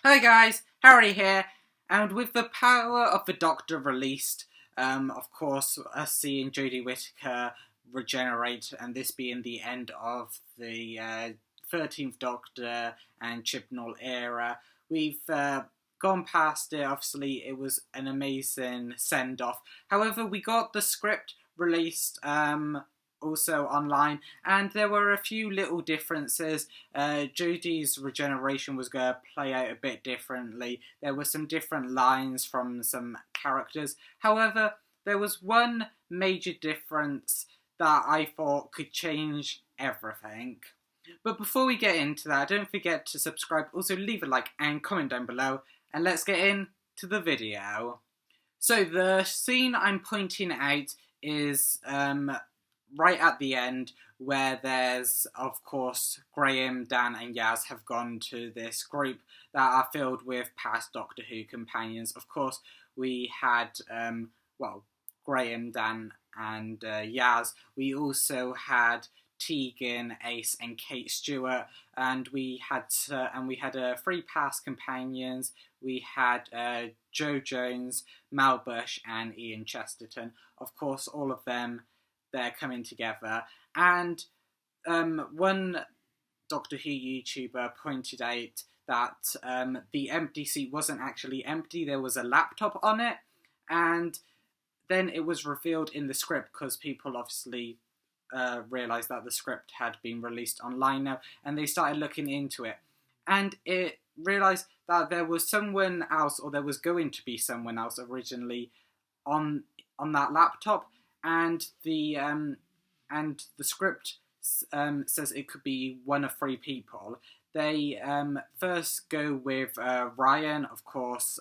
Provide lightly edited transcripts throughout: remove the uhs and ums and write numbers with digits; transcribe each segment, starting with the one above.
Hi guys, Harry here, and with the power of the Doctor released, of course, us seeing Jodie Whittaker regenerate, and this being the end of the 13th Doctor and Chibnall era, we've gone past it. Obviously, it was an amazing send-off. However, we got the script released also online, and there were a few little differences. Jodie's regeneration was going to play out a bit differently. There were some different lines from some characters. However, there was one major difference that I thought could change everything. But before we get into that, don't forget to subscribe, also leave a like and comment down below, and let's get into the video. So the scene I'm pointing out is right at the end, where there's, of course, Graham, Dan and Yaz have gone to this group that are filled with past Doctor Who companions. Of course, we had, Graham, Dan and Yaz. We also had Tegan, Ace and Kate Stewart, and we had three past companions. We had Jo Jones, Mal Bush and Ian Chesterton. Of course, all of them, they're coming together. And one Doctor Who YouTuber pointed out that the empty seat wasn't actually empty. There was a laptop on it. And then it was revealed in the script, because people obviously realised that the script had been released online now, and they started looking into it. And it realised that there was someone else, or there was going to be someone else originally on that laptop. And the script says it could be one of three people. They first go with Ryan, of course,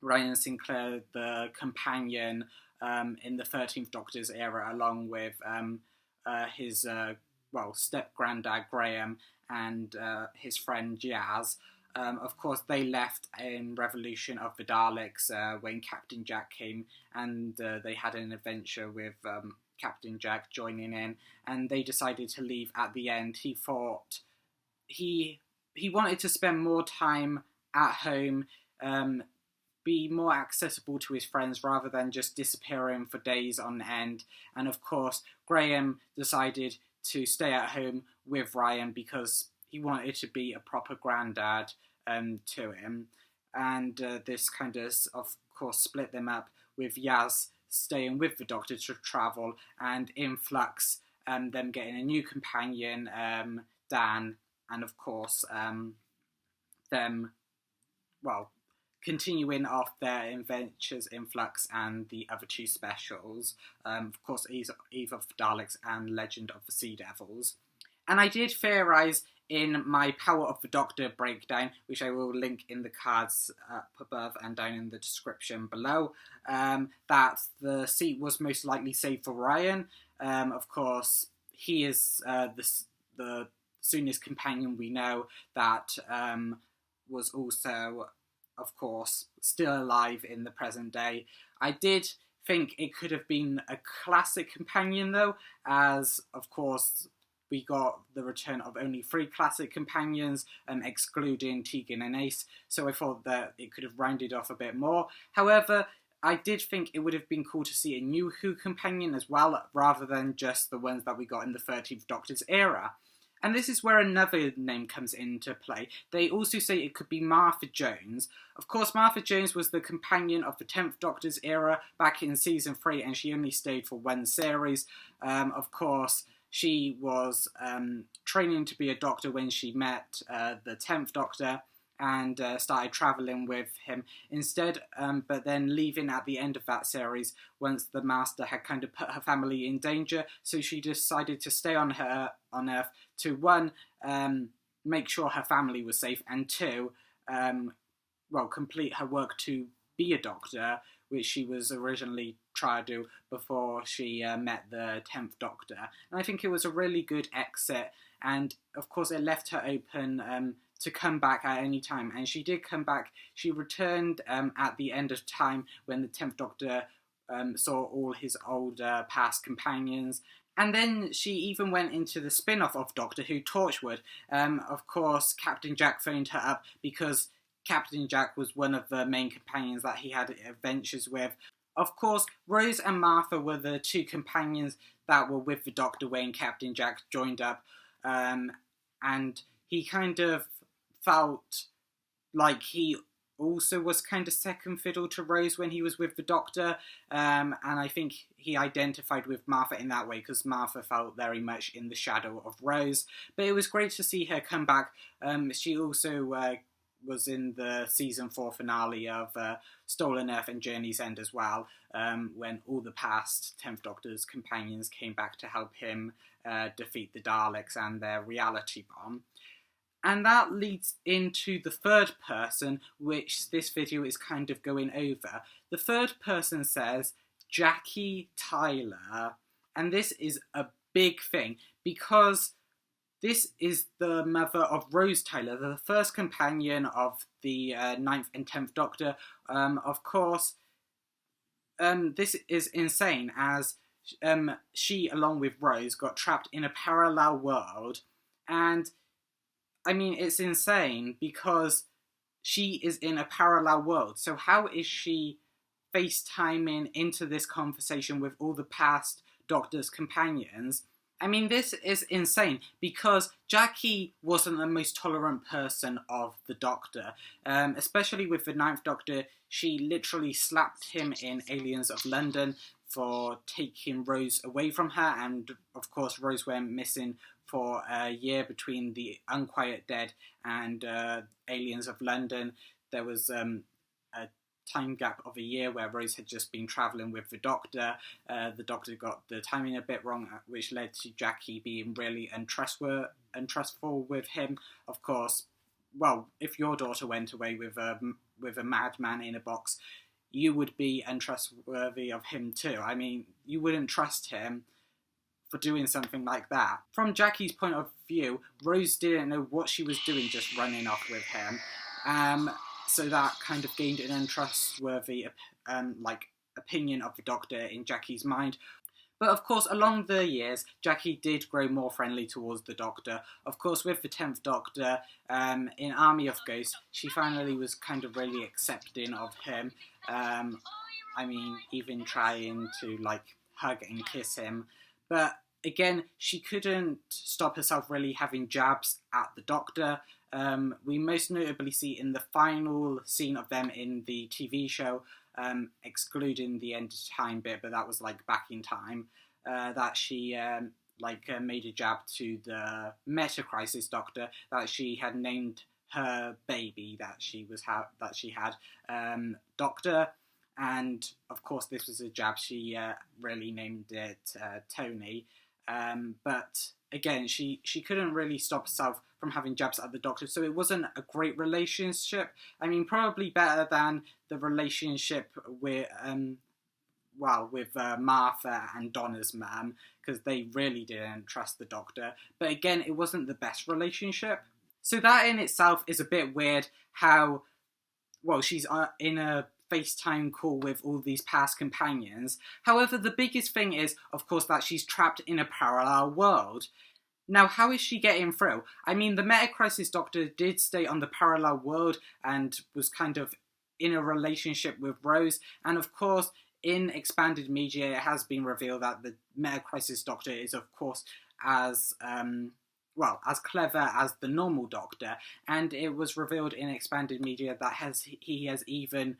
Ryan Sinclair, the companion in the 13th Doctor's era, along with his step-granddad Graham and his friend Yaz. Of course, they left in Revolution of the Daleks when Captain Jack came, and they had an adventure with Captain Jack joining in, and they decided to leave at the end. He thought he wanted to spend more time at home, be more accessible to his friends rather than just disappearing for days on end. And of course, Graham decided to stay at home with Ryan because he wanted to be a proper granddad to him. And this kind of course, split them up, with Yaz staying with the Doctor to travel, and Influx them getting a new companion, Dan, and of course them, continuing off their adventures, Influx and the other two specials, of course, Eve of the Daleks and Legend of the Sea Devils. And I did theorise in my Power of the Doctor breakdown, which I will link in the cards up above and down in the description below, that the seat was most likely saved for Ryan. Of course, he is the soonest companion we know that was also, of course, still alive in the present day. I did think it could have been a classic companion, though, as, of course, we got the return of only three classic companions, excluding Tegan and Ace, so I thought that it could have rounded off a bit more. However, I did think it would have been cool to see a NuWho companion as well, rather than just the ones that we got in the 13th Doctor's era. And this is where another name comes into play. They also say it could be Martha Jones. Of course, Martha Jones was the companion of the 10th Doctor's era back in season 3, and she only stayed for one series. Of course, she was training to be a doctor when she met the 10th Doctor, and started travelling with him instead, but then leaving at the end of that series once the Master had kind of put her family in danger. So she decided to stay on Earth to, one, make sure her family was safe, and two, complete her work to be a doctor, which she was originally trying to do before she met the 10th Doctor. And I think it was a really good exit, and of course it left her open to come back at any time, and she did come back. She returned at the end of time when the 10th Doctor saw all his older past companions, and then she even went into the spin-off of Doctor Who, Torchwood. Of course, Captain Jack phoned her up because Captain Jack was one of the main companions that he had adventures with. Of course, Rose and Martha were the two companions that were with the Doctor when Captain Jack joined up, and he kind of felt like he also was kind of second fiddle to Rose when he was with the Doctor, and I think he identified with Martha in that way because Martha felt very much in the shadow of Rose. But it was great to see her come back. She also was in the season 4 finale of Stolen Earth and Journey's End as well, when all the past 10th Doctor's companions came back to help him defeat the Daleks and their reality bomb. And that leads into the third person, which this video is kind of going over. The third person says Jackie Tyler, and this is a big thing because this is the mother of Rose Tyler, the first companion of the 9th and 10th Doctor. Of course, this is insane as she, along with Rose, got trapped in a parallel world. And, I mean, it's insane because she is in a parallel world. So how is she FaceTiming into this conversation with all the past Doctor's companions? I mean, this is insane because Jackie wasn't the most tolerant person of the Doctor, especially with the 9th Doctor. She literally slapped him in Aliens of London for taking Rose away from her, and of course Rose went missing for a year between the Unquiet Dead and Aliens of London. There was a time gap of a year where Rose had just been travelling with the Doctor. The Doctor got the timing a bit wrong, which led to Jackie being really untrustful with him. Of course, well, if your daughter went away with a madman in a box, you would be untrustworthy of him too. I mean, you wouldn't trust him for doing something like that. From Jackie's point of view, Rose didn't know what she was doing just running off with him. So that kind of gained an untrustworthy opinion of the Doctor in Jackie's mind. But of course, along the years, Jackie did grow more friendly towards the Doctor. Of course, with the 10th Doctor, in Army of Ghosts, she finally was kind of really accepting of him. I mean, even trying to, hug and kiss him. But again, she couldn't stop herself really having jabs at the Doctor. We most notably see in the final scene of them in the TV show, excluding the end of time bit, but that was back in time, that she made a jab to the Meta Crisis Doctor that she had named her baby that she had Doctor, and of course this was a jab. She really named it Tony, but again she couldn't really stop herself from having jabs at the Doctor, so it wasn't a great relationship. I mean, probably better than the relationship with Martha and Donna's mum, because they really didn't trust the Doctor. But again, it wasn't the best relationship. So that in itself is a bit weird how, she's in a FaceTime call with all these past companions. However, the biggest thing is, of course, that she's trapped in a parallel world. Now, how is she getting through? I mean, the Meta-Crisis Doctor did stay on the parallel world and was kind of in a relationship with Rose. And of course, in expanded media, it has been revealed that the Meta-Crisis Doctor is, of course, as clever as the normal Doctor. And it was revealed in expanded media that he has even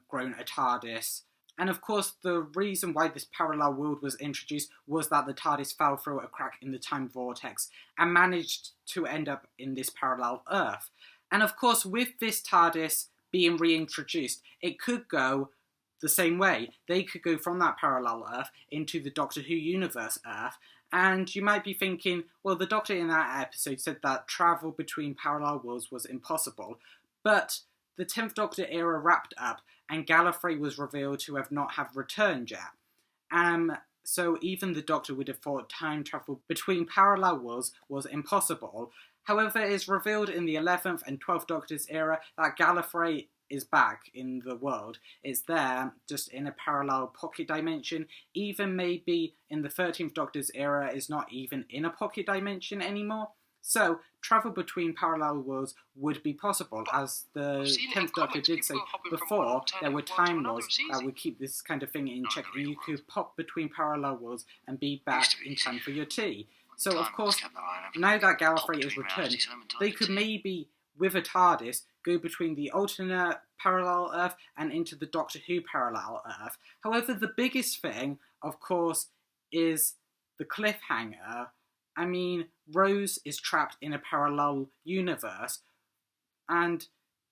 grown a TARDIS. And of course, the reason why this parallel world was introduced was that the TARDIS fell through a crack in the time vortex and managed to end up in this parallel Earth. And of course, with this TARDIS being reintroduced, it could go the same way. They could go from that parallel Earth into the Doctor Who universe Earth. And you might be thinking, well, the Doctor in that episode said that travel between parallel worlds was impossible. But the 10th Doctor era wrapped up, and Gallifrey was revealed to not have returned yet. So even the Doctor would have thought time travel between parallel worlds was impossible. However, it is revealed in the 11th and 12th Doctor's era that Gallifrey is back in the world. It's there, just in a parallel pocket dimension. Even maybe in the 13th Doctor's era is not even in a pocket dimension anymore. So, travel between parallel worlds would be possible, as the 10th Doctor did say before. There were time laws that would keep this kind of thing in check, and you could pop between parallel worlds and be back in time for your tea. So, of course, now that Gallifrey is returned, they could maybe, with a TARDIS, go between the alternate parallel Earth and into the Doctor Who parallel Earth. However, the biggest thing, of course, is the cliffhanger. I mean, Rose is trapped in a parallel universe, and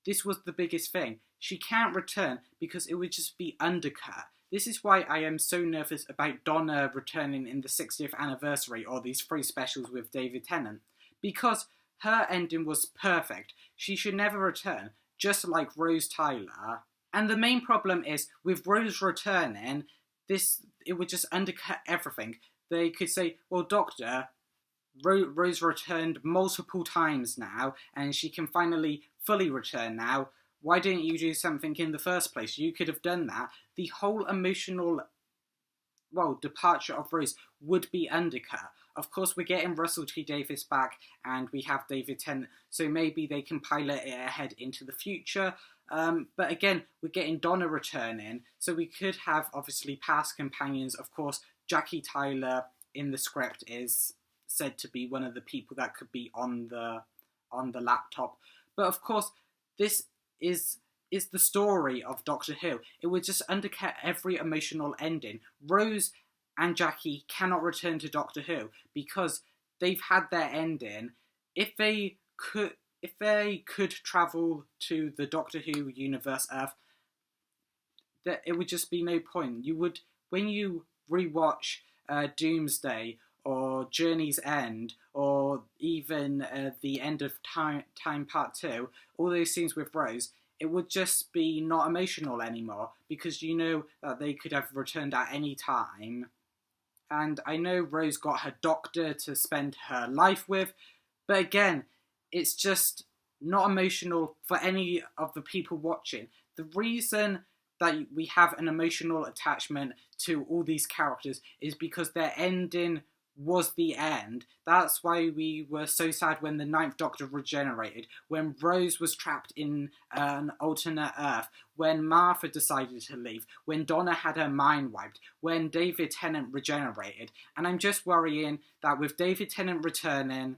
this was the biggest thing. She can't return because it would just be undercut. This is why I am so nervous about Donna returning in the 60th anniversary or these 3 specials with David Tennant, because her ending was perfect. She should never return, just like Rose Tyler. And the main problem is, with Rose returning, it would just undercut everything. They could say, well, Doctor, Rose returned multiple times now, and she can finally fully return now. Why didn't you do something in the first place? You could have done that. The whole emotional, departure of Rose would be undercut. Of course, we're getting Russell T Davies back, and we have David Tennant, so maybe they can pilot it ahead into the future. But again, we're getting Donna returning, so we could have, obviously, past companions. Of course, Jackie Tyler in the script is said to be one of the people that could be on the laptop. But of course, this is the story of Doctor Who. It would just undercut every emotional ending. Rose and Jackie cannot return to Doctor Who because they've had their ending. If they could travel to the Doctor Who universe Earth, that it would just be no point. You would, when you rewatch Doomsday or Journey's End, or even the End of Time Part 2, all those scenes with Rose, it would just be not emotional anymore, because you know that they could have returned at any time. And I know Rose got her doctor to spend her life with, but again, it's just not emotional for any of the people watching. The reason that we have an emotional attachment to all these characters is because their ending was the end. That's why we were so sad when the 9th Doctor regenerated, when Rose was trapped in an alternate Earth, when Martha decided to leave, when Donna had her mind wiped, when David Tennant regenerated. And I'm just worrying that with David Tennant returning,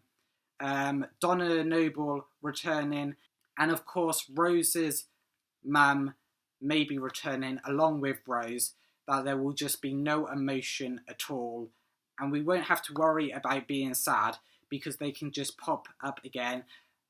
Donna Noble returning, and of course Rose's mum maybe returning along with Rose, that there will just be no emotion at all. And we won't have to worry about being sad, because they can just pop up again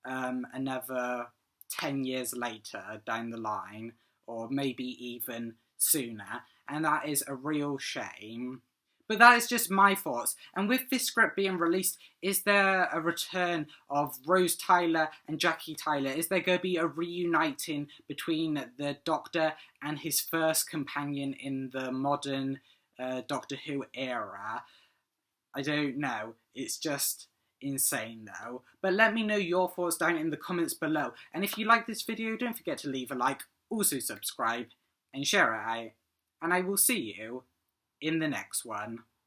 another 10 years later down the line, or maybe even sooner. And that is a real shame. But that is just my thoughts. And with this script being released, is there a return of Rose Tyler and Jackie Tyler? Is there going to be a reuniting between the Doctor and his first companion in the modern Doctor Who era? I don't know. It's just insane though. But let me know your thoughts down in the comments below. And if you like this video, don't forget to leave a like, also subscribe, and share it out. And I will see you in the next one.